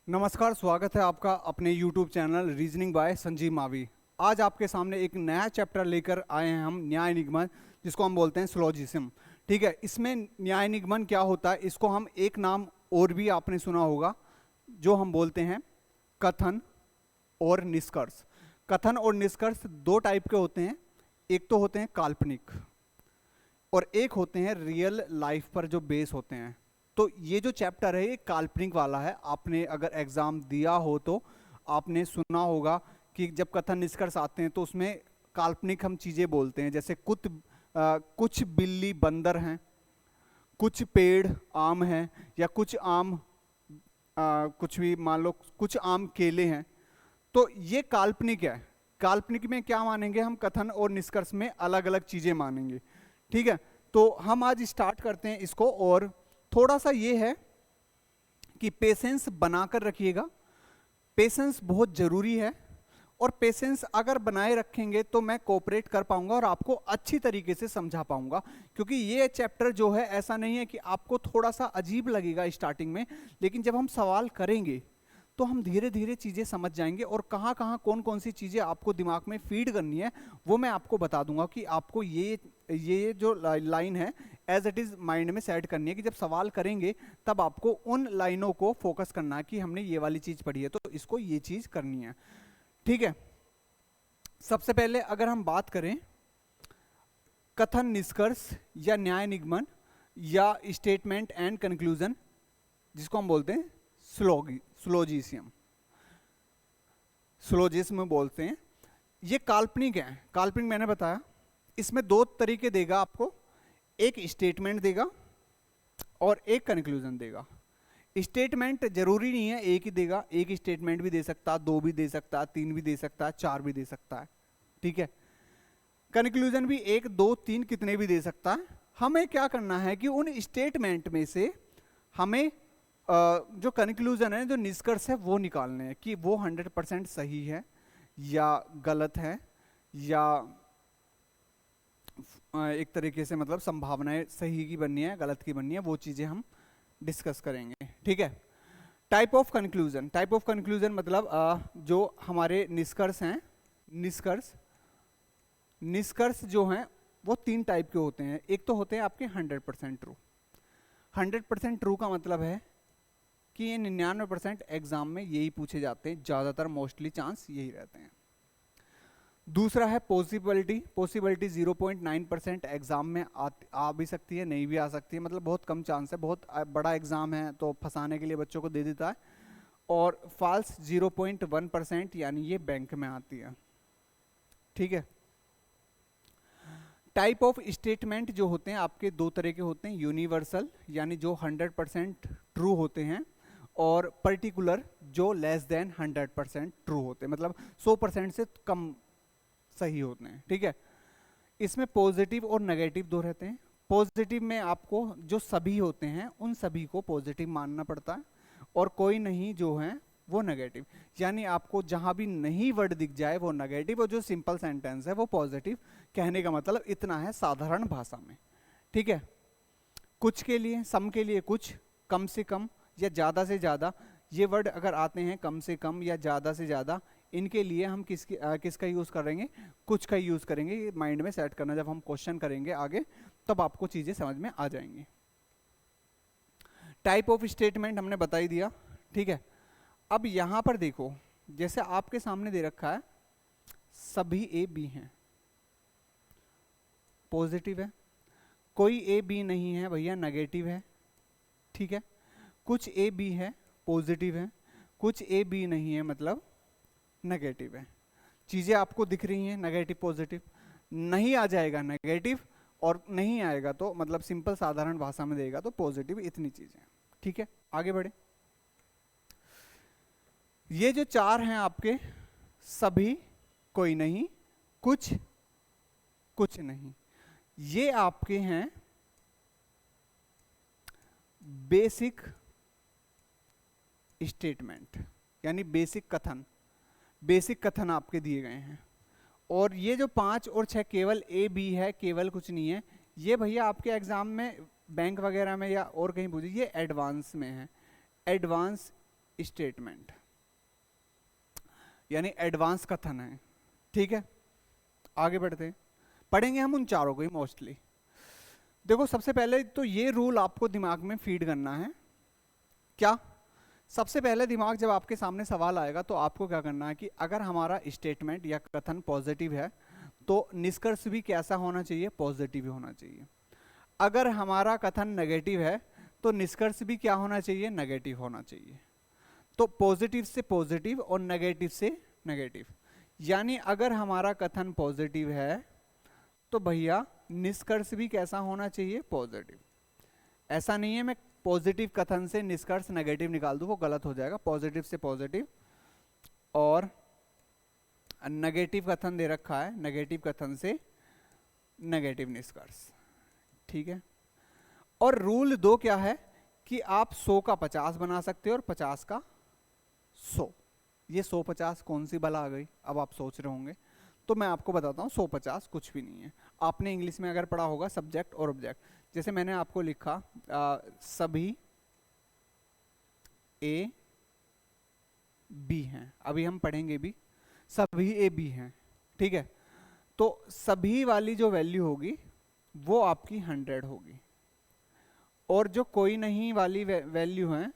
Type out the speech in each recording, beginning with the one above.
नमस्कार, स्वागत है आपका अपने YouTube channel reasoning bye Sanjeev Mavi. आज आपके सामने एक नया चैप्टर लेकर आए हैं हम, न्याय निगमन, जिसको हम बोलते हैं सिलोजिज्म। ठीक है, इसमें न्याय निगमन क्या होता है, इसको हम एक नाम और भी आपने सुना होगा, जो हम बोलते हैं कथन और निष्कर्ष। कथन और निष्कर्ष दो टाइप के होते हैं, एक तो होते हैं काल्पनिक और एक होते हैं रियल लाइफ पर जो बेस होते हैं। तो ये जो चैप्टर है ये काल्पनिक वाला है। आपने अगर एग्जाम दिया हो तो आपने सुना होगा कि जब कथन निष्कर्ष आते हैं तो उसमें काल्पनिक हम चीज़ें बोलते हैं, जैसे कुछ बिल्ली बंदर हैं, कुछ पेड़ आम हैं, या कुछ आम कुछ भी मान लो, कुछ आम केले हैं। तो ये काल्पनिक है। काल्पनिक में क्या मानेंगे हम, कथन और निष्कर्ष में अलग अलग चीज़ें मानेंगे। ठीक है, तो हम आज स्टार्ट करते हैं इसको। और थोड़ा सा ये है कि पेशेंस बनाकर रखिएगा। पेशेंस बहुत ज़रूरी है, और पेशेंस अगर बनाए रखेंगे तो मैं कोऑपरेट कर पाऊंगा और आपको अच्छी तरीके से समझा पाऊंगा। क्योंकि ये चैप्टर जो है ऐसा नहीं है कि आपको थोड़ा सा अजीब लगेगा स्टार्टिंग में, लेकिन जब हम सवाल करेंगे तो हम धीरे धीरे चीज़ें समझ जाएंगे, और कहाँ कहाँ कौन कौन सी चीज़ें आपको दिमाग में फीड करनी है वो मैं आपको बता दूंगा कि आपको ये जो लाइन है एज इट इज़ माइंड में सेट करनी है, कि जब सवाल करेंगे तब आपको उन लाइनों को फोकस करना है कि हमने ये वाली चीज़ पढ़ी है तो इसको ये चीज़ करनी है। ठीक है, सबसे पहले अगर हम बात करें कथन निष्कर्ष या न्याय निगमन या स्टेटमेंट एंड कंक्लूजन, जिसको हम बोलते हैं सिलोजिज्म बोलते हैं, ये काल्पनिक है। काल्पनिक मैंने बताया, इसमें दो तरीके देगा आपको, एक स्टेटमेंट देगा और एक कंक्लूजन देगा। स्टेटमेंट जरूरी नहीं है एक ही देगा, एक स्टेटमेंट भी दे सकता है, दो भी दे सकता है, तीन भी दे सकता है, चार भी दे सकता है। ठीक है, कंक्लूजन भी एक, दो, तीन, कितने भी दे सकता है। हमें क्या करना है कि उन स्टेटमेंट में से हमें जो कंक्लूजन है, जो निष्कर्ष है, वो निकालने हैं कि वो 100% सही है या गलत है, या एक तरीके से मतलब संभावनाएं सही की बननी है, गलत की बननी है, वो चीज़ें हम डिस्कस करेंगे। ठीक है, टाइप ऑफ कंक्लूजन मतलब जो हमारे निष्कर्ष हैं, निष्कर्ष जो हैं वो तीन टाइप के होते हैं। एक तो होते हैं आपके 100% ट्रू। 100% ट्रू का मतलब है कि ये 99% एग्जाम में यही पूछे जाते हैं, ज़्यादातर मोस्टली चांस यही रहते हैं। दूसरा है पॉसिबिलिटी 0.9% एग्जाम में आ भी सकती है, नहीं भी आ सकती है, मतलब बहुत कम चांस है, बहुत बड़ा एग्जाम है तो फंसाने के लिए बच्चों को दे देता है। और फॉल्स 0.1%, यानी ये बैंक में आती है। ठीक है, टाइप ऑफ स्टेटमेंट जो होते हैं आपके दो तरह के होते हैं, यूनिवर्सल यानी जो 100% ट्रू होते हैं, और पर्टिकुलर जो लेस देन 100% ट्रू होते हैं, मतलब 100% से कम सही होते हैं। ठीक है, इसमें पॉजिटिव और नेगेटिव दो रहते हैं। पॉजिटिव में आपको जो सभी होते हैं उन सभी को पॉजिटिव मानना पड़ता है, और कोई नहीं जो है वो नेगेटिव, यानी आपको जहां भी नहीं वर्ड दिख जाए वो नेगेटिव, और जो सिंपल सेंटेंस है वो पॉजिटिव। कहने का मतलब इतना है साधारण भाषा में। ठीक है, कुछ के लिए, सम के लिए कुछ, कम से कम या ज़्यादा से ज़्यादा, ये वर्ड अगर आते हैं कम से कम या ज़्यादा से ज़्यादा, इनके लिए हम किसका यूज़ करेंगे, कुछ का यूज़ करेंगे। ये माइंड में सेट करना, जब हम क्वेश्चन करेंगे आगे तब आपको चीज़ें समझ में आ जाएंगी। टाइप ऑफ स्टेटमेंट हमने बता ही दिया। ठीक है, अब यहाँ पर देखो, जैसे आपके सामने दे रखा है सभी ए बी हैं, पॉजिटिव है, कोई ए बी नहीं है भैया, नेगेटिव है। ठीक है, कुछ ए बी है, पॉजिटिव है, कुछ ए बी नहीं है, मतलब नेगेटिव है। चीज़ें आपको दिख रही हैं, नेगेटिव पॉजिटिव। नहीं आ जाएगा नेगेटिव, और नहीं आएगा तो मतलब सिंपल साधारण भाषा में देगा तो पॉजिटिव, इतनी चीज़ें। ठीक है, आगे बढ़े। ये जो चार हैं आपके, सभी, कोई नहीं, कुछ, कुछ नहीं, ये आपके हैं बेसिक स्टेटमेंट, यानी बेसिक कथन आपके दिए गए हैं। और ये जो 5 और 6 केवल ए बी है, केवल कुछ नहीं है, ये भैया आपके एग्जाम में बैंक वगैरह में या और कहीं पूछिए, ये एडवांस में है, एडवांस स्टेटमेंट, यानी एडवांस कथन है। ठीक है, आगे बढ़ते हैं, पढ़ेंगे हम उन चारों को ही मोस्टली। देखो सबसे पहले तो ये रूल आपको दिमाग में फीड करना है। क्या? सबसे पहले दिमाग जब आपके सामने सवाल आएगा तो आपको क्या करना है कि अगर हमारा स्टेटमेंट या कथन पॉजिटिव है तो निष्कर्ष भी कैसा होना चाहिए? पॉजिटिव ही होना चाहिए। अगर हमारा कथन नेगेटिव है तो निष्कर्ष भी क्या होना चाहिए? नेगेटिव होना चाहिए। तो पॉजिटिव से पॉजिटिव और नेगेटिव से नेगेटिव, यानी अगर हमारा कथन पॉजिटिव है तो भैया निष्कर्ष भी कैसा होना चाहिए? पॉजिटिव। ऐसा नहीं है मैं पॉजिटिव कथन से निष्कर्ष नेगेटिव निकाल दूं, वो गलत हो जाएगा। पॉजिटिव से पॉजिटिव और नेगेटिव कथन दे रखा है, नेगेटिव कथन से नेगेटिव निष्कर्ष। ठीक है, और रूल 2 क्या है कि आप 100 का 50 बना सकते हो और 50 का 100। ये 100-50 कौन सी बला आ गई, अब आप सोच रहे होंगे। तो मैं आपको बताता हूँ 100-50 कुछ भी नहीं है। आपने इंग्लिश में अगर पढ़ा होगा सब्जेक्ट और ऑब्जेक्ट, जैसे मैंने आपको लिखा सभी ए बी हैं, अभी हम पढ़ेंगे भी, सभी ए बी हैं। ठीक है, तो सभी वाली जो वैल्यू होगी वो आपकी 100 होगी, और जो कोई नहीं वाली वैल्यू है,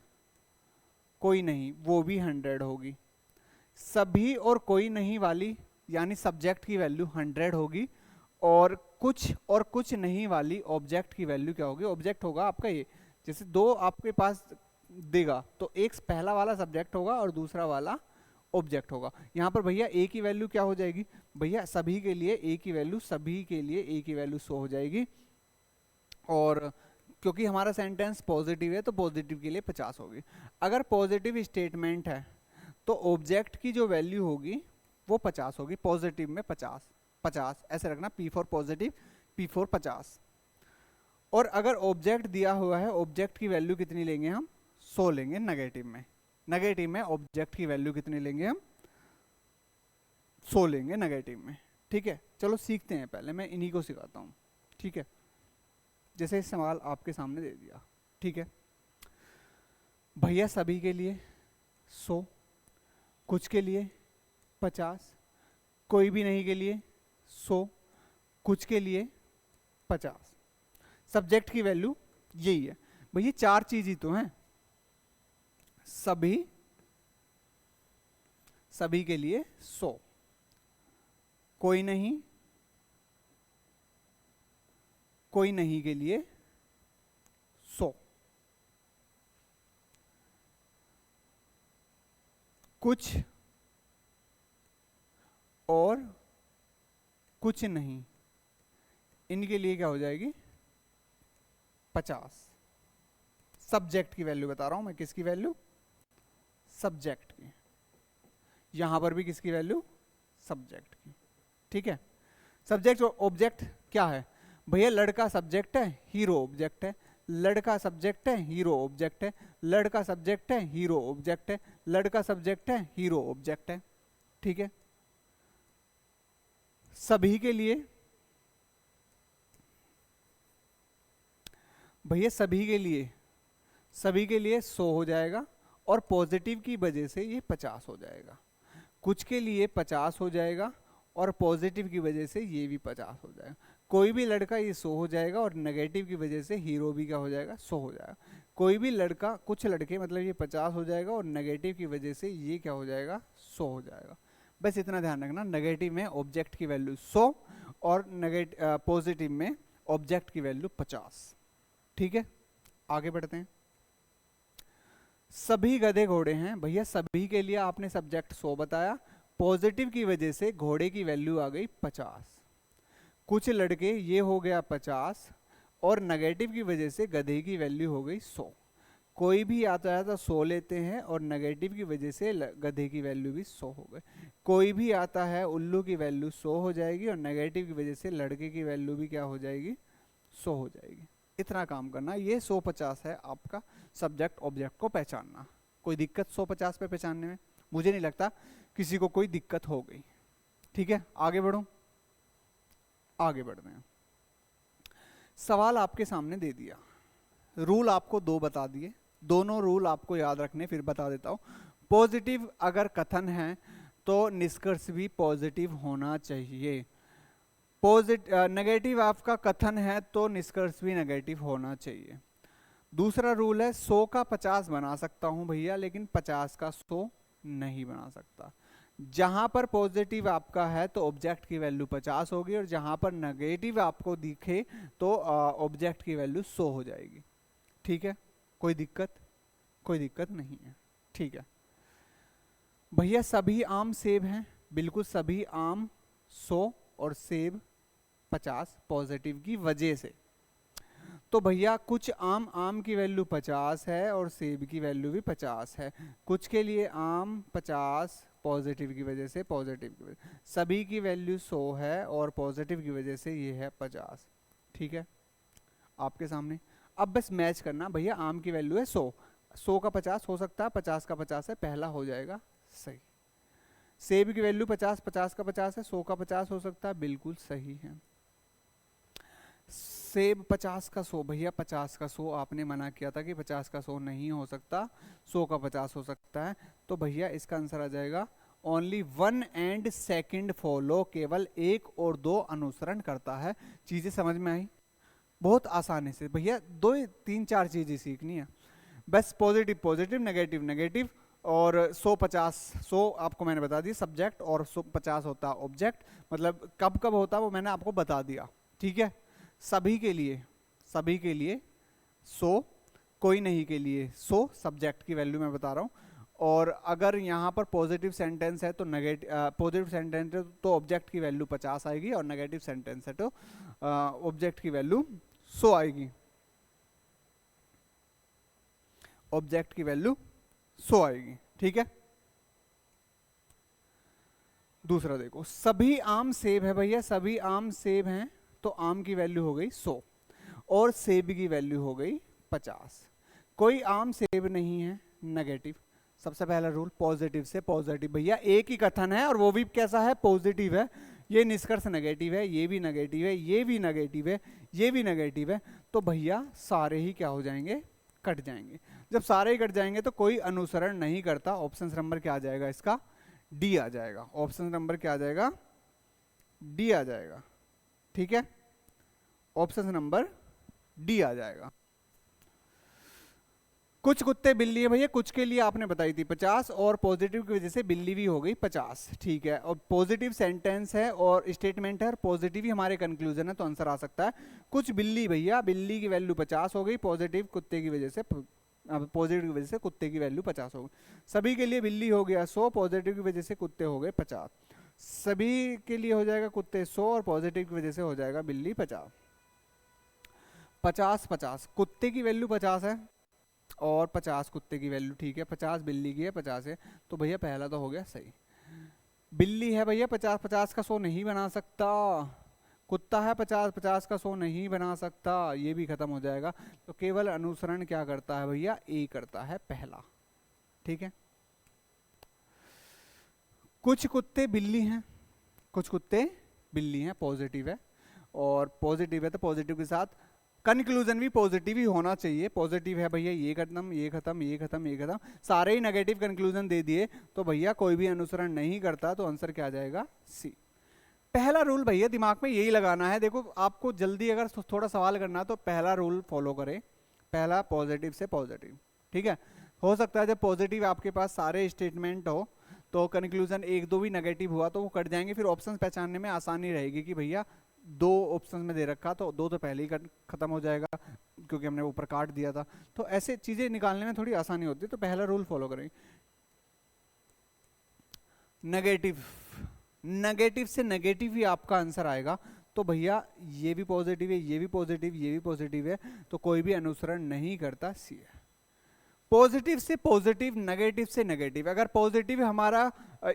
कोई नहीं, वो भी 100 होगी। सभी और कोई नहीं वाली यानी सब्जेक्ट की वैल्यू 100 होगी, और कुछ नहीं वाली ऑब्जेक्ट की वैल्यू क्या होगी? ऑब्जेक्ट होगा आपका ये, जैसे 2 आपके पास देगा तो एक पहला वाला सब्जेक्ट होगा और दूसरा वाला ऑब्जेक्ट होगा। यहाँ पर भैया ए की वैल्यू क्या हो जाएगी? भैया सभी के लिए ए की वैल्यू, सभी के लिए ए की वैल्यू 100 हो जाएगी, और क्योंकि हमारा सेंटेंस पॉजिटिव है तो पॉजिटिव के लिए 50 होगी। अगर पॉजिटिव स्टेटमेंट है तो ऑब्जेक्ट की जो वैल्यू होगी वो 50 होगी, पॉजिटिव में 50 ऐसे रखना, P for positive, P for 50। और अगर ऑब्जेक्ट दिया हुआ है, ऑब्जेक्ट की वैल्यू कितनी लेंगे हम? 100 लेंगे नेगेटिव में। नेगेटिव में ऑब्जेक्ट की वैल्यू कितनी लेंगे हम? 100 लेंगे नेगेटिव में। ठीक है, चलो सीखते हैं, पहले मैं इन्हीं को सिखाता हूँ। ठीक है, जैसे सवाल आपके सामने दे दिया। ठीक है भैया, सभी के लिए 100, कुछ के लिए 50, कोई भी नहीं के लिए 100, कुछ के लिए 50। सब्जेक्ट की वैल्यू यही है भैया, 4 चीज ही तो हैं। सभी के लिए 100, कोई नहीं के लिए 100, कुछ और कुछ नहीं, इनके लिए क्या हो जाएगी? 50। सब्जेक्ट की वैल्यू बता रहा हूं मैं, किसकी वैल्यू? सब्जेक्ट की। यहां पर भी किसकी वैल्यू? सब्जेक्ट की। ठीक है, सब्जेक्ट और ऑब्जेक्ट क्या है भैया? लड़का सब्जेक्ट है, हीरो ऑब्जेक्ट है। लड़का सब्जेक्ट है, हीरो ऑब्जेक्ट है। लड़का सब्जेक्ट है, हीरो ऑब्जेक्ट है। लड़का सब्जेक्ट है, हीरो ऑब्जेक्ट है। ठीक है, सभी के लिए भैया, सभी के लिए 100 हो जाएगा, और पॉजिटिव की वजह से ये 50 हो जाएगा। कुछ के लिए 50 हो जाएगा, और पॉजिटिव की वजह से ये भी 50 हो जाएगा। कोई भी लड़का ये 100 हो जाएगा, और नेगेटिव की वजह से हीरो भी क्या हो जाएगा? 100 हो जाएगा। कोई भी लड़का, कुछ लड़के, मतलब ये 50 हो जाएगा, और नेगेटिव की वजह से ये क्या हो जाएगा? 100 हो जाएगा। बस इतना ध्यान रखना, नेगेटिव में ऑब्जेक्ट की वैल्यू 100 और पॉजिटिव में ऑब्जेक्ट की वैल्यू 50। ठीक है, आगे बढ़ते हैं। सभी गधे घोड़े हैं भैया, सभी के लिए आपने सब्जेक्ट 100 बताया, पॉजिटिव की वजह से घोड़े की वैल्यू आ गई 50। कुछ लड़के, ये हो गया 50, और नेगेटिव की वजह से गधे की वैल्यू हो गई 100। कोई भी आता है तो 100 लेते हैं, और नेगेटिव की वजह से गधे की वैल्यू भी 100 हो गई। कोई भी आता है, उल्लू की वैल्यू 100 हो जाएगी, और नेगेटिव की वजह से लड़के की वैल्यू भी क्या हो जाएगी? 100 हो जाएगी। इतना काम करना, ये 100-50 है आपका सब्जेक्ट ऑब्जेक्ट को पहचानना। कोई दिक्कत 100-50 पे पहचानने में? मुझे नहीं लगता किसी को कोई दिक्कत हो गई। ठीक है, आगे बढ़ो, आगे बढ़ते हैं। सवाल आपके सामने दे दिया, रूल आपको 2 बता दिए, दोनों रूल आपको याद रखने, फिर बता देता हूं। पॉजिटिव अगर कथन है तो निष्कर्ष भी पॉजिटिव होना चाहिए। नेगेटिव आपका कथन है तो निष्कर्ष भी नेगेटिव होना चाहिए। दूसरा रूल है 100 का 50 बना सकता हूं भैया, लेकिन 50 का 100 नहीं बना सकता। जहां पर पॉजिटिव आपका है तो ऑब्जेक्ट की वैल्यू 50 होगी, और जहां पर नेगेटिव आपको दिखे तो ऑब्जेक्ट की वैल्यू 100 हो जाएगी। ठीक है, कोई दिक्कत? कोई दिक्कत नहीं है। ठीक है भैया, सभी आम सेब हैं, बिल्कुल सभी आम 100 और सेब 50 पॉजिटिव की वजह से। तो भैया कुछ आम की वैल्यू 50 है और सेब की वैल्यू भी 50 है। कुछ के लिए आम 50 पॉजिटिव की वजह से, पॉजिटिव की वजह सभी की वैल्यू 100 है और पॉजिटिव की वजह से ये है 50। ठीक है आपके सामने। अब बस मैच करना, भैया आम की वैल्यू है 100, 100 का 50 हो सकता है, 50 का 50 है, पहला हो जाएगा सही। सेब की वैल्यू 50, 50 का 50 है, 100 का 50 हो सकता है, बिल्कुल सही है। सेब 50 का 100, भैया 50 का 100 आपने मना किया था कि 50 का 100 नहीं हो सकता, 100 का 50 हो सकता है। तो भैया इसका आंसर आ जाएगा ओनली 1 एंड सेकंड फॉलो, केवल 1 और 2 अनुसरण करता है। चीजें समझ में आई? बहुत आसानी से भैया 2 3 4 चीजें सीखनी है बस। पॉजिटिव पॉजिटिव, नेगेटिव नेगेटिव, और 100 50, 100 आपको मैंने बता दिया सब्जेक्ट, और 50 होता ऑब्जेक्ट। मतलब कब कब होता वो मैंने आपको बता दिया। ठीक है, सभी के लिए 100, कोई नहीं के लिए 100 सब्जेक्ट की वैल्यू मैं बता रहा हूँ। और अगर यहाँ पर पॉजिटिव सेंटेंस है तो पॉजिटिव सेंटेंस है तो ऑब्जेक्ट की वैल्यू 50 आएगी, और नेगेटिव सेंटेंस है तो ऑब्जेक्ट की वैल्यू 100 आएगी। ऑब्जेक्ट की वैल्यू 100 आएगी। ठीक है, दूसरा देखो, सभी आम सेब है भैया, सभी आम सेब हैं तो आम की वैल्यू हो गई 100 और सेब की वैल्यू हो गई 50। कोई आम सेब नहीं है, नेगेटिव। सबसे पहला रूल पॉजिटिव से पॉजिटिव, भैया एक ही कथन है और वो भी कैसा है? पॉजिटिव है। ये निष्कर्ष नेगेटिव है, ये भी नेगेटिव है, ये भी नेगेटिव है, ये भी नेगेटिव है, तो भैया सारे ही क्या हो जाएंगे? कट जाएंगे। जब सारे ही कट जाएंगे तो कोई अनुसरण नहीं करता। ऑप्शन नंबर क्या आ जाएगा इसका? डी आ जाएगा। ऑप्शन नंबर क्या आ जाएगा? डी आ जाएगा। ठीक है, ऑप्शन नंबर डी आ जाएगा। कुछ कुत्ते बिल्ली है भैया, कुछ के लिए आपने बताई थी 50 और पॉजिटिव की वजह से बिल्ली भी हो गई 50। ठीक है, और पॉजिटिव सेंटेंस है और स्टेटमेंट है और पॉजिटिव ही हमारे कंक्लूजन है, तो आंसर आ सकता है कुछ बिल्ली। भैया बिल्ली की वैल्यू 50 हो गई, पॉजिटिव कुत्ते की वजह से, पॉजिटिव की वजह से कुत्ते की वैल्यू 50 हो गई। सभी के लिए बिल्ली हो गया 100, पॉजिटिव की वजह से कुत्ते हो गए 50। सभी के लिए हो जाएगा कुत्ते 100 और पॉजिटिव की वजह से हो जाएगा बिल्ली 50। 50 50 कुत्ते की वैल्यू 50 है और 50 कुत्ते की वैल्यू। ठीक है, 50 बिल्ली की है, 50 है, तो भैया पहला तो हो गया सही। बिल्ली है भैया 50, 50 का 100 नहीं बना सकता। कुत्ता है 50, 50 का 100 नहीं बना सकता, ये भी खत्म हो जाएगा। तो केवल अनुसरण क्या करता है भैया? ए करता है, पहला। ठीक है, कुछ कुत्ते बिल्ली हैं, कुछ कुत्ते बिल्ली हैं, पॉजिटिव है, और पॉजिटिव है तो पॉजिटिव के साथ कंक्लूजन भी पॉजिटिव ही होना चाहिए। पॉजिटिव है भैया, ये खत्म, ये खत्म, ये खत्म, ये खत्म, सारे ही नेगेटिव कंक्लूजन दे दिए तो भैया कोई भी अनुसरण नहीं करता, तो आंसर क्या आ जाएगा? सी। पहला रूल भैया दिमाग में यही लगाना है। देखो आपको जल्दी अगर थोड़ा सवाल करना तो पहला रूल फॉलो करें, पहला पॉजिटिव से पॉजिटिव। ठीक है, हो सकता है जब पॉजिटिव आपके पास सारे स्टेटमेंट हो तो कंक्लूजन 1 2 भी नेगेटिव हुआ तो वो कट जाएंगे, फिर ऑप्शन पहचानने में आसानी रहेगी कि भैया 2 ऑप्शन में दे रखा तो 2 तो पहले ही खत्म हो जाएगा क्योंकि हमने ऊपर काट दिया था। तो ऐसे चीजें निकालने में थोड़ी आसानी होती है, तो पहला रूल फॉलो करें। नेगेटिव, नेगेटिव से नेगेटिव ही आपका आंसर आएगा, तो भैया ये भी पॉजिटिव है, ये भी पॉजिटिव, ये भी पॉजिटिव है, तो कोई भी अनुसरण नहीं करता, सी है। पॉजिटिव से पॉजिटिव, नेगेटिव से नेगेटिव, अगर पॉजिटिव हमारा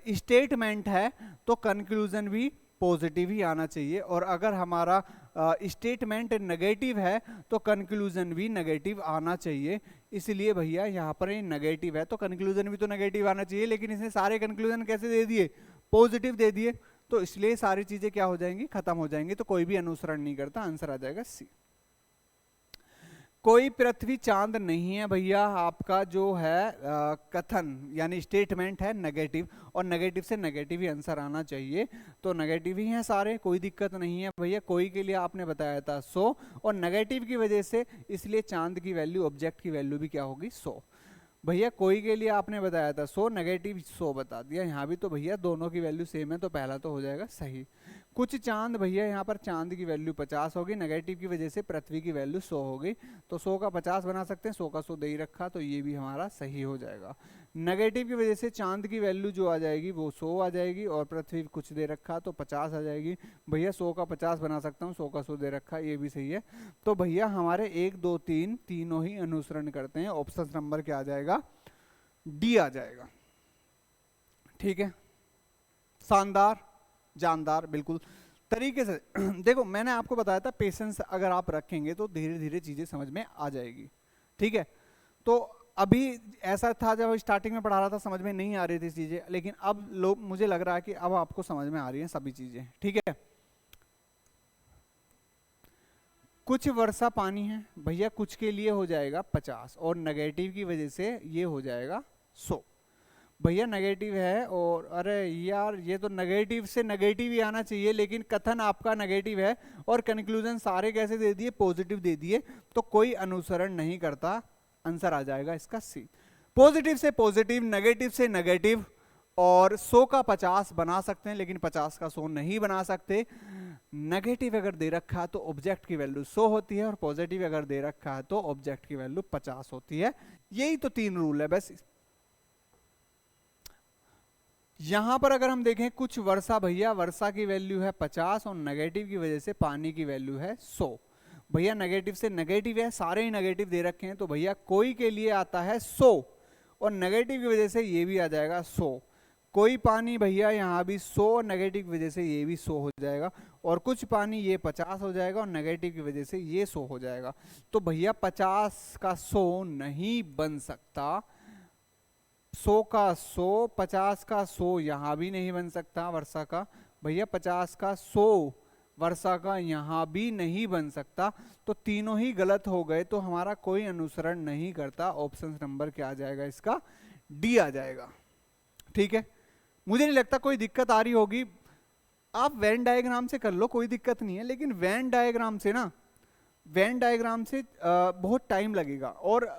स्टेटमेंट है तो कंक्लूजन भी पॉजिटिव ही आना चाहिए, और अगर हमारा स्टेटमेंट नेगेटिव है तो कंक्लूजन भी नेगेटिव आना चाहिए। इसलिए भैया यहाँ पर नेगेटिव है तो कंक्लूजन भी तो नेगेटिव आना चाहिए, लेकिन इसने सारे कंक्लूजन कैसे दे दिए? पॉजिटिव दे दिए, तो इसलिए सारी चीजें क्या हो जाएंगी? खत्म हो जाएंगी, तो कोई भी अनुसरण नहीं करता, आंसर आ जाएगा सी। कोई पृथ्वी चांद नहीं है भैया, आपका जो है कथन यानी स्टेटमेंट है नेगेटिव, और नेगेटिव से नेगेटिव ही आंसर आना चाहिए, तो नेगेटिव ही हैं सारे, कोई दिक्कत नहीं है भैया। कोई के लिए आपने बताया था 100 और नेगेटिव की वजह से इसलिए चांद की वैल्यू, ऑब्जेक्ट की वैल्यू भी क्या होगी 100। भैया कोई के लिए आपने बताया था 100, नेगेटिव 100 बता दिया, यहाँ भी तो भैया दोनों की वैल्यू सेम है, तो पहला तो हो जाएगा सही। कुछ चांद भैया यहाँ पर चांद की वैल्यू 50 होगी, नेगेटिव की वजह से पृथ्वी की वैल्यू 100 होगी, तो 100 का 50 बना सकते हैं, 100 का 100 दे ही रखा, तो ये भी हमारा सही हो जाएगा। नेगेटिव की वजह से चांद की वैल्यू जो आ जाएगी वो 100 आ जाएगी, और पृथ्वी कुछ दे रखा तो 50 आ जाएगी। भैया 100 का 50 बना सकता हूँ, 100 का 100 दे रखा, ये भी सही है। तो भैया हमारे 1 2 3 तीनों ही अनुसरण करते हैं, ऑप्शन नंबर क्या आ जाएगा, डी आ जाएगा। ठीक है, शानदार, जानदार, बिल्कुल तरीके से। देखो मैंने आपको बताया था पेशेंस अगर आप रखेंगे तो धीरे धीरे चीजें समझ में आ जाएगी। ठीक है, तो अभी ऐसा था जब स्टार्टिंग में पढ़ा रहा था समझ में नहीं आ रही थी चीजें, लेकिन अब लोग, मुझे लग रहा है कि अब आपको समझ में आ रही हैं सभी चीजें। ठीक है, कुछ वर्षा पानी है भैया, कुछ के लिए हो जाएगा 50 और नेगेटिव की वजह से ये हो जाएगा 100। भैया नेगेटिव है, और अरे यार ये तो नेगेटिव से नेगेटिव ही आना चाहिए, लेकिन कथन आपका नेगेटिव है और कंक्लूजन सारे कैसे दे दिए, पॉजिटिव दे दिए, तो कोई अनुसरण नहीं करता, आंसर आ जाएगा इसका सी। पॉजिटिव से पॉजिटिव, नेगेटिव से नेगेटिव, और 100 का 50 बना सकते हैं, लेकिन 50 का 100 नहीं बना सकते। नेगेटिव अगर दे रखा है तो ऑब्जेक्ट की वैल्यू 100 होती है, और पॉजिटिव अगर दे रखा है तो ऑब्जेक्ट की वैल्यू 50 होती है। यही तो 3 रूल है बस। यहां पर अगर हम देखें कुछ वर्षा, भैया वर्षा की वैल्यू है 50 और नेगेटिव की वजह से पानी की वैल्यू है 100। भैया नेगेटिव से नेगेटिव है, सारे ही नेगेटिव दे रखे हैं, तो भैया कोई के लिए आता है 100 और नेगेटिव की वजह से ये भी आ जाएगा 100। कोई पानी भैया यहाँ भी 100 और नेगेटिव की वजह से ये भी 100 हो जाएगा, और कुछ पानी ये 50 हो जाएगा और नेगेटिव की वजह से ये 100 हो जाएगा। तो भैया 50 का 100 नहीं बन सकता, 100 का 100, 50 का 100 यहाँ भी नहीं बन सकता वर्षा का। भैया 50 का 100 वर्षा का यहाँ भी नहीं बन सकता, तो तीनों ही गलत हो गए, तो हमारा कोई अनुसरण नहीं करता। ऑप्शन नंबर क्या आ जाएगा इसका, डी आ जाएगा। ठीक है, मुझे नहीं लगता कोई दिक्कत आ रही होगी। आप वेन डायग्राम से कर लो, कोई दिक्कत नहीं है, लेकिन वेन डायग्राम से ना, वेन डायग्राम से बहुत टाइम लगेगा, और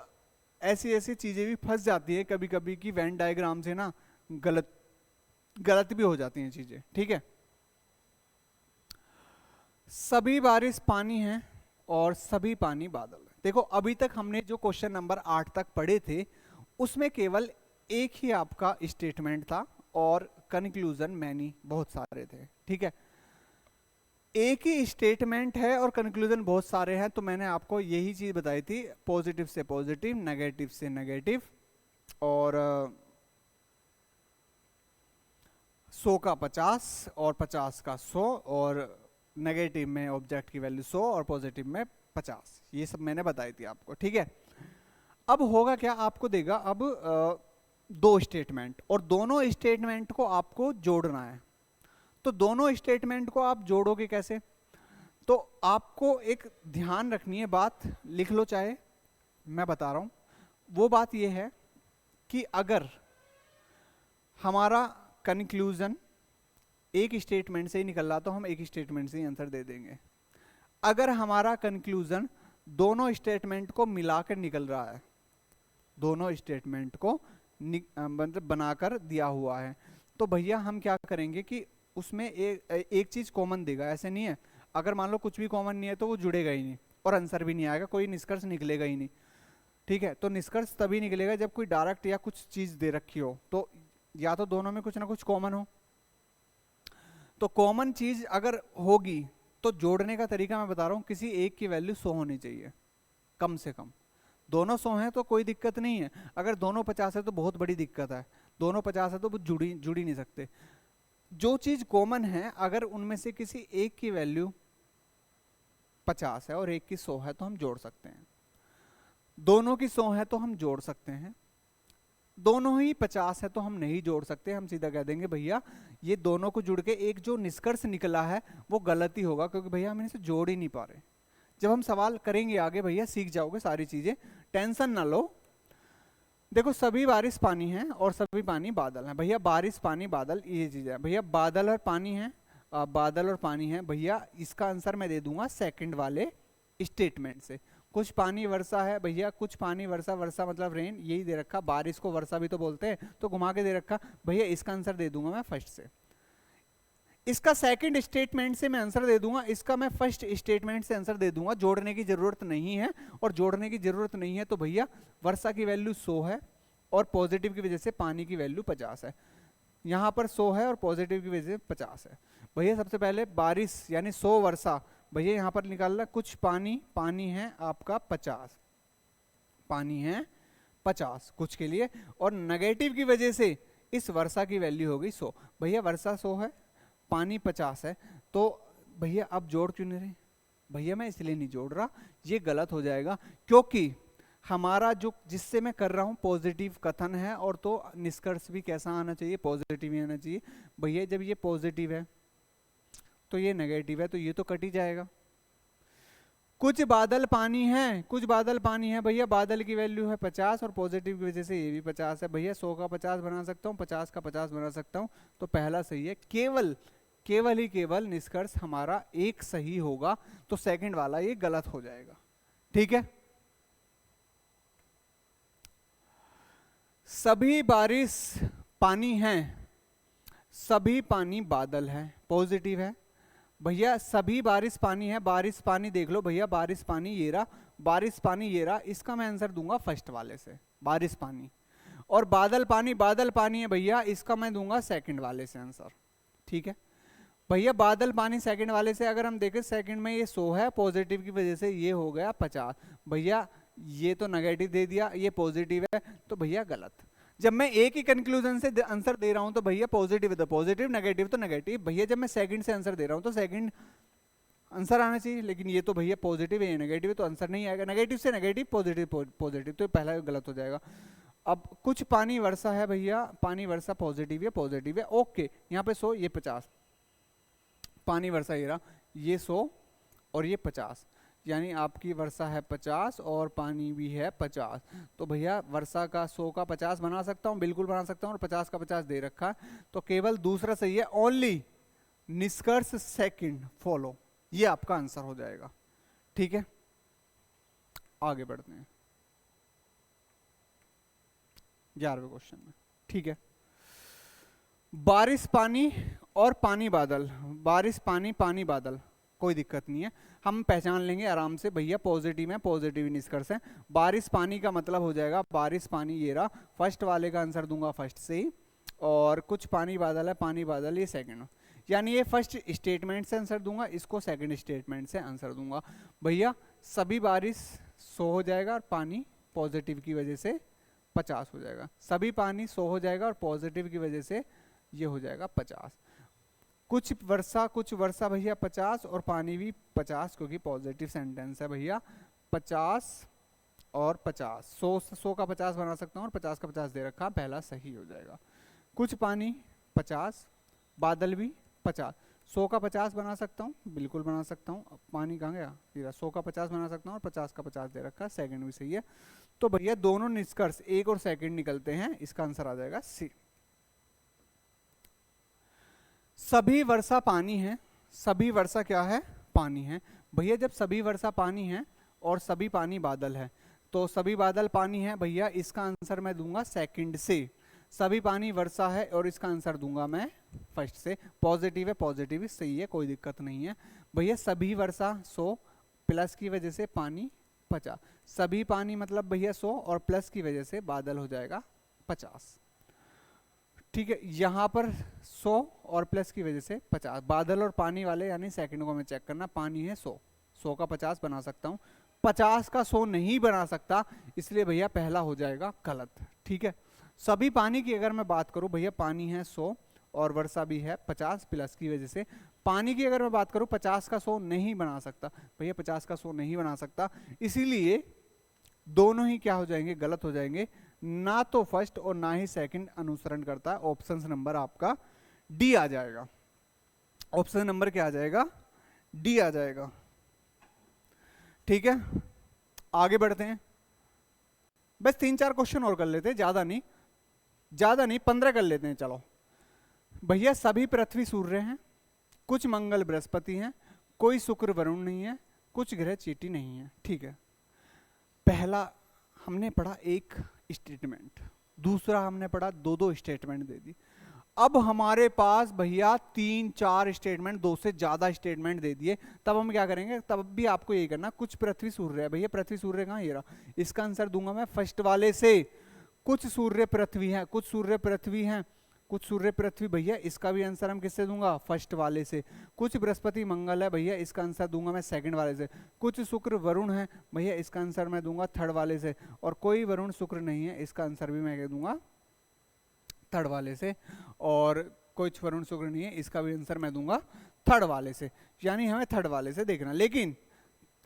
ऐसी ऐसी चीजें भी फंस जाती है कभी कभी कि वेन डायग्राम से ना गलत भी हो जाती हैं चीजें। ठीक है, सभी बारिश पानी है और सभी पानी बादल है। देखो अभी तक हमने जो क्वेश्चन नंबर 8 तक पढ़े थे उसमें केवल एक ही आपका स्टेटमेंट था और कंक्लूजन मैनी बहुत सारे थे। ठीक है, एक ही स्टेटमेंट है और कंक्लूजन बहुत सारे हैं, तो मैंने आपको यही चीज बताई थी, पॉजिटिव से पॉजिटिव, नेगेटिव से नेगेटिव, और 100 का 50 और 50 का 100, और नेगेटिव में ऑब्जेक्ट की वैल्यू 100 और पॉजिटिव में 50, ये सब मैंने बताई थी आपको। ठीक है, अब होगा क्या, आपको देगा अब 2 स्टेटमेंट, और दोनों स्टेटमेंट को आपको जोड़ना है। तो दोनों स्टेटमेंट को आप जोड़ोगे कैसे, तो आपको एक ध्यान रखनी है बात, लिख लो चाहे, मैं बता रहा हूं। वो बात ये है कि अगर हमारा कंक्लूजन एक स्टेटमेंट से ही निकल रहा तो हम एक स्टेटमेंट से ही आंसर दे देंगे। अगर हमारा कंक्लूजन दोनों स्टेटमेंट को मिलाकर निकल रहा है, दोनों स्टेटमेंट को मतलब बनाकर दिया हुआ है, तो भैया हम क्या करेंगे कि उसमें एक चीज कॉमन देगा। ऐसे नहीं है, अगर मान लो कुछ भी कॉमन नहीं है तो वो जुड़ेगा ही नहीं और आंसर भी नहीं आएगा, कोई निष्कर्ष निकलेगा ही नहीं। ठीक है, तो निष्कर्ष तभी निकलेगा जब कोई डायरेक्ट या कुछ चीज दे रखी हो, तो या तो दोनों में कुछ ना कुछ कॉमन हो। तो कॉमन चीज अगर होगी तो जोड़ने का तरीका मैं बता रहा हूं, किसी एक की वैल्यू 100 होनी चाहिए कम से कम। दोनों 100 हैं तो कोई दिक्कत नहीं है, अगर दोनों 50 है तो बहुत बड़ी दिक्कत है, दोनों 50 है तो वो जुड़ी नहीं सकते। जो चीज कॉमन है, अगर उनमें से किसी एक की वैल्यू 50 है और एक की 100 है तो हम जोड़ सकते हैं। दोनों की 100 है तो हम जोड़ सकते हैं, दोनों ही 50 है तो हम नहीं जोड़ सकते। हम सीधा कह देंगे भैया ये दोनों को जुड़ के एक जो निष्कर्ष निकला है वो गलती होगा, क्योंकि भैया हम इसे जोड़ ही नहीं पा रहे। जब हम सवाल करेंगे आगे भैया सीख जाओगे सारी चीजें, टेंशन ना लो। देखो सभी बारिश पानी है और सभी पानी बादल है भैया, बारिश पानी बादल ये चीज है भैया, बादल और पानी है, बादल और पानी है भैया, इसका आंसर मैं दे दूंगा सेकंड वाले स्टेटमेंट से। कुछ पानी वर्षा है भैया, कुछ पानी वर्षा, वर्षा मतलब रेन, यही दे रखा, बारिश को वर्षा भी तो बोलते हैं तो घुमा के दे रखा भैया, इसका आंसर दे दूंगा मैं फर्स्ट से। इसका सेकंड स्टेटमेंट से मैं आंसर दे दूंगा, इसका मैं फर्स्ट स्टेटमेंट से आंसर दे दूंगा, जोड़ने की जरूरत नहीं है, और जोड़ने की जरूरत नहीं है तो भैया वर्षा की वैल्यू 100 है और पॉजिटिव की वजह से पानी की वैल्यू 50 है। यहां पर 100 है और पॉजिटिव की वजह से 50 है भैया। सबसे पहले बारिश यानी 100 वर्षा भैया, यहां पर निकालना कुछ पानी, पानी है आपका 50, पानी है 50 कुछ के लिए, और नेगेटिव की वजह से इस वर्षा की वैल्यू हो गई 100 भैया, वर्षा 100 है, पानी 50 है, तो भैया अब जोड़ क्यों नहीं रहे भैया, मैं इसलिए नहीं जोड़ रहा, ये गलत हो जाएगा, क्योंकि हमारा जो जिससे मैं कर रहा हूं पॉजिटिव कथन है, और तो निष्कर्ष भी कैसा आना चाहिए, पॉजिटिव ही आना चाहिए भैया। जब ये पॉजिटिव है तो ये नेगेटिव है, तो ये तो कट ही जाएगा। कुछ बादल पानी है, कुछ बादल पानी है भैया, बादल की वैल्यू है 50 और पॉजिटिव की वजह से ये भी 50 है भैया, 100 का 50 बना सकता हूँ, 50 का 50 बना सकता हूँ, तो पहला सही है। केवल केवल ही केवल निष्कर्ष हमारा एक सही होगा, तो सेकंड वाला ये गलत हो जाएगा, ठीक है। सभी बारिश पानी है, सभी पानी बादल है, पॉजिटिव है भैया, सभी बारिश पानी है, बारिश पानी देख लो भैया, बारिश पानी ये रहा, बारिश पानी ये रहा, इसका मैं आंसर दूंगा फर्स्ट वाले से, बारिश पानी। और बादल पानी, बादल पानी है भैया, इसका मैं दूंगा सेकंड वाले से आंसर, ठीक है भैया। बादल पानी सेकंड वाले से, अगर हम देखें सेकंड में ये 100 है, पॉजिटिव की वजह से ये हो गया 50 भैया, ये तो नेगेटिव दे दिया, ये पॉजिटिव है, तो भैया गलत। जब मैं एक ही कंक्लूजन से आंसर दे रहा हूं तो भैया पॉजिटिव है तो पॉजिटिव, नेगेटिव तो नेगेटिव भैया। जब मैं सेकंड से आंसर दे रहा हूं तो सेकंड आंसर आना चाहिए, लेकिन ये तो भैया पॉजिटिव है, ये नेगेटिव है, तो आंसर नहीं आएगा। नेगेटिव से नेगेटिव, पॉजिटिव पॉजिटिव, तो पहला गलत हो जाएगा। अब कुछ पानी वर्षा है भैया, पानी वर्षा पॉजिटिव है, पॉजिटिव है, ओके। यहाँ पे 100 ये 50, पानी वर्षा ये रहा, ये 100 और ये 50, यानी आपकी वर्षा है 50 और पानी भी है 50, तो भैया वर्षा का 100 का 50 बना सकता हूँ, बिल्कुल बना सकता हूँ, और 50 का 50 दे रखा है, तो केवल दूसरा सही है, ओनली निष्कर्ष सेकंड फॉलो, ये आपका आंसर हो जाएगा, ठीक है। आगे बढ़ते हैं 11वें क्वेश्चन में, ठीक है। बारिश पानी और पानी बादल, बारिश पानी पानी बादल, कोई दिक्कत नहीं है, हम पहचान लेंगे आराम से भैया, पॉजिटिव है, पॉजिटिव निष्कर्ष है। बारिश पानी का मतलब हो जाएगा बारिश पानी ये रहा, फर्स्ट वाले का आंसर दूंगा फर्स्ट से ही, और कुछ पानी बादल है, पानी बादल ये सेकंड, यानी ये फर्स्ट स्टेटमेंट से आंसर दूंगा, इसको सेकंड स्टेटमेंट से आंसर दूंगा भैया। सभी बारिश 100 हो जाएगा और पानी पॉजिटिव की वजह से 50 हो जाएगा, सभी पानी 100 हो जाएगा और पॉजिटिव की वजह से ये हो जाएगा 50। कुछ वर्षा भैया 50 और पानी भी 50, क्योंकि पॉजिटिव सेंटेंस है भैया, 50 और 50, 100 का 50 बना सकता हूँ और 50 का 50 दे रखा, पहला सही हो जाएगा। कुछ पानी 50, बादल भी 50, 100 का 50 बना सकता हूँ, बिल्कुल बना सकता हूँ, पानी कहाँ गया, 100 का 50 बना सकता हूँ और 50 का 50 दे रखा, सेकंड भी सही है। तो भैया दोनों निष्कर्ष एक और सेकंड निकलते हैं, इसका आंसर आ जाएगा सी। सभी वर्षा पानी है, सभी वर्षा क्या है, पानी है भैया। जब सभी वर्षा पानी है और सभी पानी बादल है, तो सभी बादल पानी है भैया, इसका आंसर मैं दूंगा सेकंड से। सभी पानी वर्षा है और इसका आंसर दूंगा मैं फर्स्ट से। पॉजिटिव है, पॉजिटिव सही है, कोई दिक्कत नहीं है भैया। सभी वर्षा 100 प्लस की वजह से पानी 50, सभी पानी मतलब भैया 100 और प्लस की वजह से बादल हो जाएगा 50, ठीक है। यहाँ पर 100 और प्लस की वजह से 50, बादल और पानी वाले यानी सेकंड को हमें चेक करना, पानी है 100, 100 का 50 बना सकता हूँ, 50 का 100 नहीं बना सकता, इसलिए भैया पहला हो जाएगा गलत, ठीक है। सभी पानी की अगर मैं बात करूं भैया, पानी है 100 और वर्षा भी है 50 प्लस की वजह से, पानी की अगर मैं बात करूं 50 का 100 नहीं बना सकता भैया, 50 का 100 नहीं बना सकता, इसीलिए दोनों ही क्या हो जाएंगे, गलत हो जाएंगे। ना तो फर्स्ट और ना ही सेकंड अनुसरण करता है, ऑप्शन नंबर आपका डी आ जाएगा। ऑप्शन नंबर क्या आ जाएगा, डी आ जाएगा। ठीक है, आगे बढ़ते हैं। बस 3-4 क्वेश्चन और कर लेते हैं, ज्यादा नहीं, ज्यादा नहीं, 15 कर लेते हैं चलो। भैया सभी पृथ्वी सूर्य हैं, कुछ मंगल बृहस्पति हैं, कोई शुक्र वरुण नहीं है, कुछ ग्रह चीटी नहीं है। ठीक है, पहला हमने पढ़ा एक स्टेटमेंट, दूसरा हमने पढ़ा दो दो स्टेटमेंट दे दी। अब हमारे पास भैया 3-4 स्टेटमेंट, 2 से ज्यादा स्टेटमेंट दे दिए, तब हम क्या करेंगे, तब भी आपको यही करना, कुछ पृथ्वी सूर्य है। भैया पृथ्वी सूर्य कहाँ, ये रहा, इसका आंसर दूंगा मैं फर्स्ट वाले से। कुछ सूर्य पृथ्वी है, कुछ सूर्य पृथ्वी हैं, कुछ सूर्य पृथ्वी, भैया इसका भी आंसर हम किससे दूंगा, फर्स्ट वाले से। कुछ बृहस्पति मंगल है, भैया इसका आंसर दूंगा मैं सेकंड वाले से। कुछ शुक्र वरुण है, भैया इसका आंसर मैं दूंगा थर्ड वाले से। और कोई वरुण शुक्र नहीं है, इसका आंसर भी मैं दूंगा थर्ड वाले से। और कुछ वरुण शुक्र नहीं है, इसका भी आंसर मैं दूंगा थर्ड वाले से। यानी हमें थर्ड वाले से देखना, लेकिन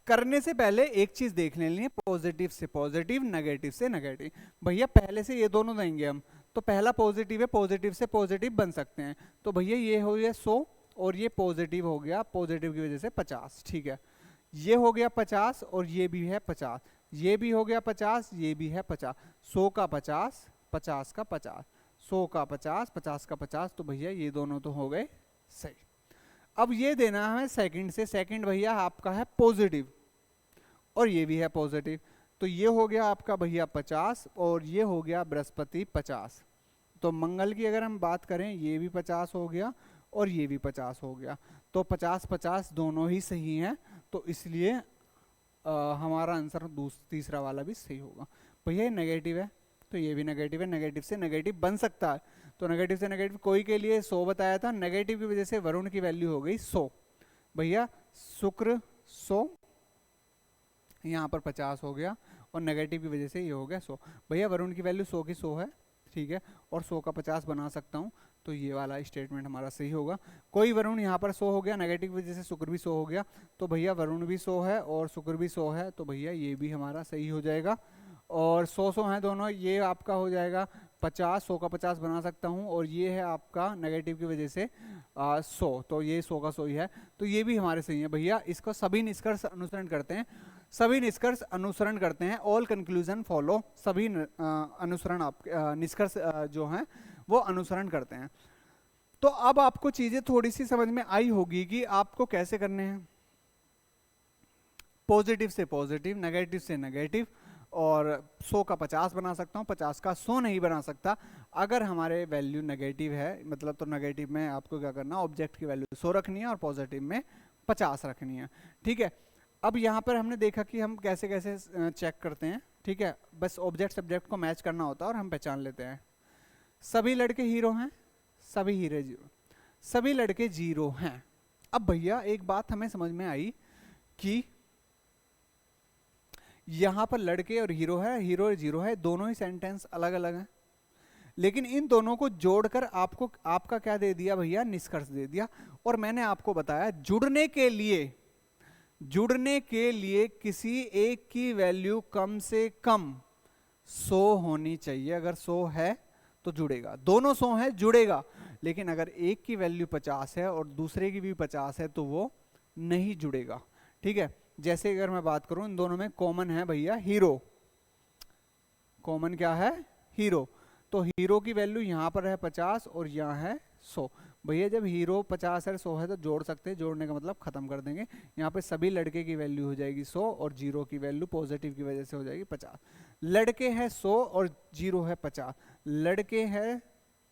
करने से पहले एक चीज देख लेनी है, पॉजिटिव से पॉजिटिव, नेगेटिव से नेगेटिव। भैया पहले से ये दोनों देंगे हम, तो पहला पॉजिटिव है, पॉजिटिव से पॉजिटिव बन सकते हैं। तो भैया ये हो गया 100 और ये पॉजिटिव हो गया, पॉजिटिव की वजह से 50। ठीक है, ये हो गया 50 और ये भी है 50, ये भी हो गया 50, ये भी है 50। 100 का 50, 50 का 50, 100 का 50, 50 का 50, तो भैया ये दोनों तो हो गए सही। अब ये देना है सेकंड से, सेकंड भैया आपका है पॉजिटिव और ये भी है पॉजिटिव, तो ये हो गया आपका भैया 50 और ये हो गया बृहस्पति 50। तो मंगल की अगर हम बात करें, ये भी 50 हो गया और ये भी 50 हो गया, तो 50-50 दोनों ही सही हैं, तो इसलिए हमारा आंसर तीसरा वाला भी सही होगा। भैया ये नेगेटिव है, तो ये भी नेगेटिव है, नेगेटिव से नेगेटिव बन सकता है, तो नेगेटिव से नेगेटिव, कोई के लिए 100 बताया था, नेगेटिव की वजह से वरुण की वैल्यू हो गई 100। भैया शुक्र 100, यहाँ पर 50 हो गया और नेगेटिव की वजह से ये हो गया 100। भैया वरुण की वैल्यू 100 की 100 है, ठीक है, और 100 का 50 बना सकता हूँ, तो ये वाला स्टेटमेंट हमारा सही होगा। कोई वरुण यहाँ पर 100 हो गया, नेगेटिव की वजह से शुक्र भी 100 हो गया, तो भैया वरुण भी 100 है और शुक्र भी 100 है, तो भैया ये भी हमारा सही हो जाएगा। और 100-100 हैं दोनों, ये आपका हो जाएगा 50, 100 का 50 बना सकता हूँ, और ये है आपका नेगेटिव की वजह से 100, तो ये 100 का 100 ही है, तो ये भी हमारे सही है। भैया इसको सभी निष्कर्ष अनुसरण करते हैं, सभी निष्कर्ष अनुसरण करते हैं, ऑल कंक्लूजन फॉलो, सभी अनुसरण आप निष्कर्ष जो हैं वो अनुसरण करते हैं। तो अब आपको चीजें थोड़ी सी समझ में आई होगी कि आपको कैसे करने हैं, पॉजिटिव से पॉजिटिव, नेगेटिव से नेगेटिव, और 100 का 50 बना सकता हूँ, 50 का 100 नहीं बना सकता। अगर हमारे वैल्यू नेगेटिव है मतलब, तो नेगेटिव में आपको क्या करना, ऑब्जेक्ट की वैल्यू 100 रखनी है और पॉजिटिव में 50 रखनी है। ठीक है, अब यहाँ पर हमने देखा कि हम कैसे कैसे चेक करते हैं। ठीक है, बस ऑब्जेक्ट सब्जेक्ट को मैच करना होता है और हम पहचान लेते हैं। सभी लड़के हीरो हैं, सभी हीरे जीरो, सभी लड़के जीरो हैं। अब भैया एक बात हमें समझ में आई कि यहां पर लड़के और हीरो है, हीरो और जीरो है, दोनों ही सेंटेंस अलग अलग हैं, लेकिन इन दोनों को जोड़कर आपको आपका क्या दे दिया भैया, निष्कर्ष दे दिया। और मैंने आपको बताया जुड़ने के लिए किसी एक की वैल्यू कम से कम 100 होनी चाहिए। अगर 100 है तो जुड़ेगा, दोनों 100 है जुड़ेगा, लेकिन अगर एक की वैल्यू 50 है और दूसरे की भी 50 है तो वो नहीं जुड़ेगा। ठीक है, जैसे अगर मैं बात करूं, इन दोनों में कॉमन है भैया हीरो, कॉमन क्या है, हीरो, तो हीरो की वैल्यू यहां पर है 50 और यहां है 100। भैया जब हीरो 50 है 100 है तो जोड़ सकते हैं, जोड़ने का मतलब खत्म कर देंगे। यहाँ पे सभी लड़के की वैल्यू हो जाएगी 100 और जीरो की वैल्यू पॉजिटिव की वजह से हो जाएगी 50। लड़के हैं 100 और जीरो है 50, लड़के हैं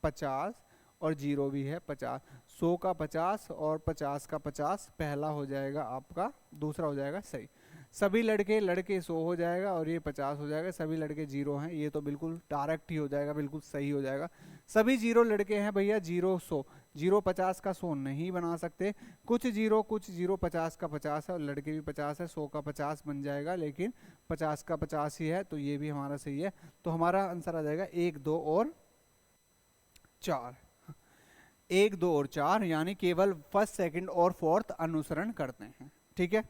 50 और जीरो भी है 50, 100 का 50 और 50 का 50 पहला हो जाएगा आपका, दूसरा हो जाएगा सही। सभी लड़के 100 हो जाएगा और ये 50 हो जाएगा, सभी लड़के जीरो हैं, ये तो बिल्कुल डायरेक्ट ही हो जाएगा, बिल्कुल सही हो जाएगा। सभी जीरो लड़के हैं भैया, जीरो 100, जीरो 50 का 100 नहीं बना सकते, कुछ जीरो 50 का 50 है और लड़के भी 50 है, 100 का 50 बन जाएगा, लेकिन 50 का 50 ही है, तो ये भी हमारा सही है। तो हमारा आंसर आ जाएगा 1, 2 और 4, 1, 2 और 4, यानी केवल फर्स्ट, सेकंड और फोर्थ अनुसरण करते हैं। ठीक है,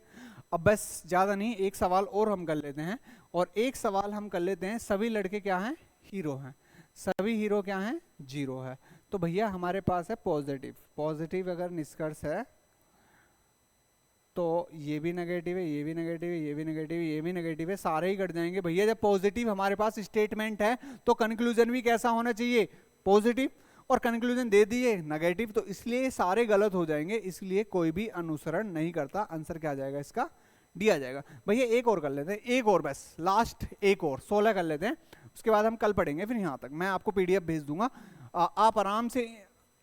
अब बस ज्यादा नहीं, एक सवाल और हम कर लेते हैं, और एक सवाल हम कर लेते हैं, सभी लड़के क्या हैं, हीरो हैं, सभी हीरो क्या हैं, जीरो है। तो भैया हमारे पास है पॉजिटिव, पॉजिटिव अगर निष्कर्ष है तो ये भी नेगेटिव है, ये भी नेगेटिव है, ये भी नेगेटिव है, ये भी नेगेटिव है, सारे ही कट जाएंगे भैया। जब पॉजिटिव हमारे पास स्टेटमेंट है तो कंक्लूजन भी कैसा होना चाहिए, पॉजिटिव, और कंक्लूजन दे दिए नेगेटिव, तो इसलिए सारे गलत हो जाएंगे, इसलिए कोई भी अनुसरण नहीं करता। आंसर क्या आ जाएगा इसका, डी आ जाएगा। भैया एक और कर लेते हैं, एक और बस, लास्ट एक और 16 कर लेते हैं, उसके बाद हम कल पढ़ेंगे। फिर यहाँ तक मैं आपको पीडीएफ भेज दूंगा, आप आराम से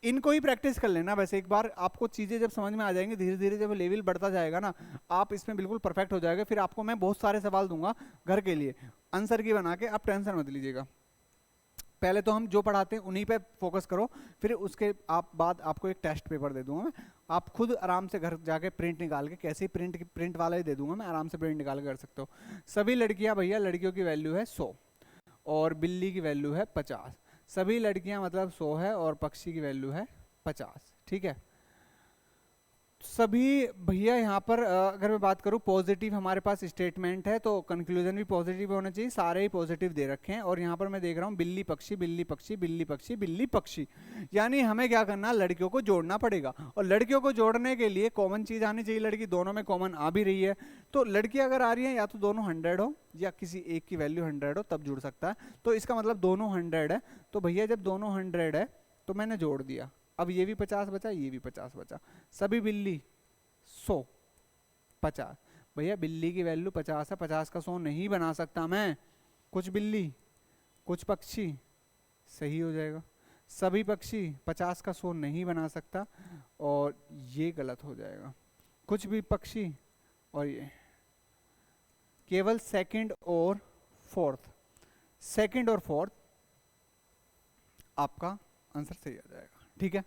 इनको ही प्रैक्टिस कर लेना। वैसे एक बार आपको चीज़ें जब समझ में आ जाएंगी, धीरे धीरे जब लेवल बढ़ता जाएगा ना, आप इसमें बिल्कुल परफेक्ट हो जाएगा। फिर आपको मैं बहुत सारे सवाल दूंगा घर के लिए, आंसर की बना के, आप टेंशन मत लीजिएगा। पहले तो हम जो पढ़ाते हैं उन्हीं पे फोकस करो, फिर उसके बाद आपको एक टेस्ट पेपर दे दूंगा मैं, आप खुद आराम से घर जाके प्रिंट निकाल के, कैसे प्रिंट वाला ही दे दूंगा मैं, आराम से प्रिंट निकाल के कर सकते हो। सभी लड़कियां, भैया लड़कियों की वैल्यू है 100 और बिल्ली की वैल्यू है 50। सभी लड़कियां मतलब 100 है और पक्षी की वैल्यू है 50, ठीक है। सभी भैया यहाँ पर अगर मैं बात करूँ, पॉजिटिव हमारे पास स्टेटमेंट है तो कंक्लूजन भी पॉजिटिव होना चाहिए, सारे ही पॉजिटिव दे रखे हैं। और यहाँ पर मैं देख रहा हूँ बिल्ली पक्षी, बिल्ली पक्षी, बिल्ली पक्षी, बिल्ली पक्षी, यानी हमें क्या करना, लड़कियों को जोड़ना पड़ेगा। और लड़कियों को जोड़ने के लिए कॉमन चीज़ आनी चाहिए, लड़की दोनों में कॉमन आ भी रही है, तो लड़की अगर आ रही है या तो दोनों 100 हो या किसी एक की वैल्यू 100 हो, तब जुड़ सकता है। तो इसका मतलब दोनों 100 है, तो भैया जब दोनों 100 है तो मैंने जोड़ दिया, अब ये भी 50 बचा, ये भी 50 बचा। सभी बिल्ली 100 50, भैया बिल्ली की वैल्यू 50 है, 50 का 100 नहीं बना सकता मैं, कुछ बिल्ली कुछ पक्षी, सही हो जाएगा। सभी पक्षी 50 का 100 नहीं बना सकता, और ये गलत हो जाएगा, कुछ भी पक्षी, और ये केवल सेकंड और फोर्थ, सेकंड और फोर्थ आपका आंसर सही आ जाएगा, ठीक है।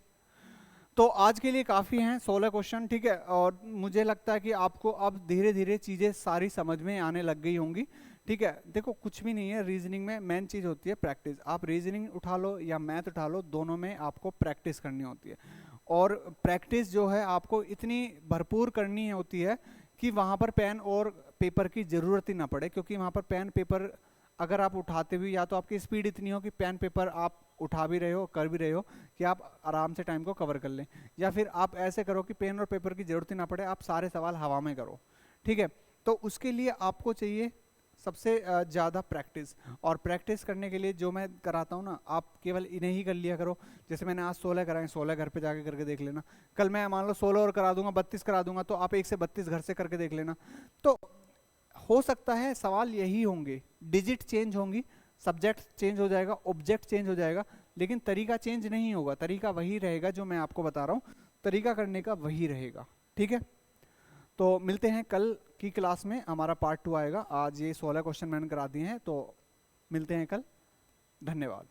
तो आज के लिए काफ़ी हैं 16 क्वेश्चन, ठीक है। और मुझे लगता है कि आपको अब धीरे धीरे चीज़ें सारी समझ में आने लग गई होंगी, ठीक है। देखो कुछ भी नहीं है रीजनिंग में, मेन चीज़ होती है प्रैक्टिस। आप रीजनिंग उठा लो या मैथ उठा लो, दोनों में आपको प्रैक्टिस करनी होती है। और प्रैक्टिस जो है आपको इतनी भरपूर करनी होती है कि वहाँ पर पेन और पेपर की ज़रूरत ही ना पड़े, क्योंकि वहाँ पर पेन पेपर अगर आप उठाते भी, या तो आपकी स्पीड इतनी हो कि पेन पेपर आप उठा भी रहे हो, कर भी रहे हो कि आप आराम से टाइम को कवर कर लें, या फिर आप ऐसे करो कि पेन और पेपर की जरूरत ही ना पड़े, आप सारे सवाल हवा में करो, ठीक है। तो उसके लिए आपको चाहिए सबसे ज़्यादा प्रैक्टिस। और प्रैक्टिस करने के लिए जो मैं कराता हूँ ना, आप केवल इन्हें ही कर लिया करो। जैसे मैंने आज 16 कराए, 16 घर पे जाके करके देख लेना। कल मैं मान लो 16 और करा दूंगा, 32 करा दूंगा, तो आप 1 से 32 घर से करके देख लेना। तो हो सकता है सवाल यही होंगे, डिजिट चेंज होंगी, सब्जेक्ट चेंज हो जाएगा, ऑब्जेक्ट चेंज हो जाएगा, लेकिन तरीका चेंज नहीं होगा। तरीका वही रहेगा जो मैं आपको बता रहा हूँ, तरीका करने का वही रहेगा, ठीक है। तो मिलते हैं कल की क्लास में, हमारा पार्ट 2 आएगा। आज ये 16 क्वेश्चन मैंने करा दिए हैं, तो मिलते हैं कल। धन्यवाद।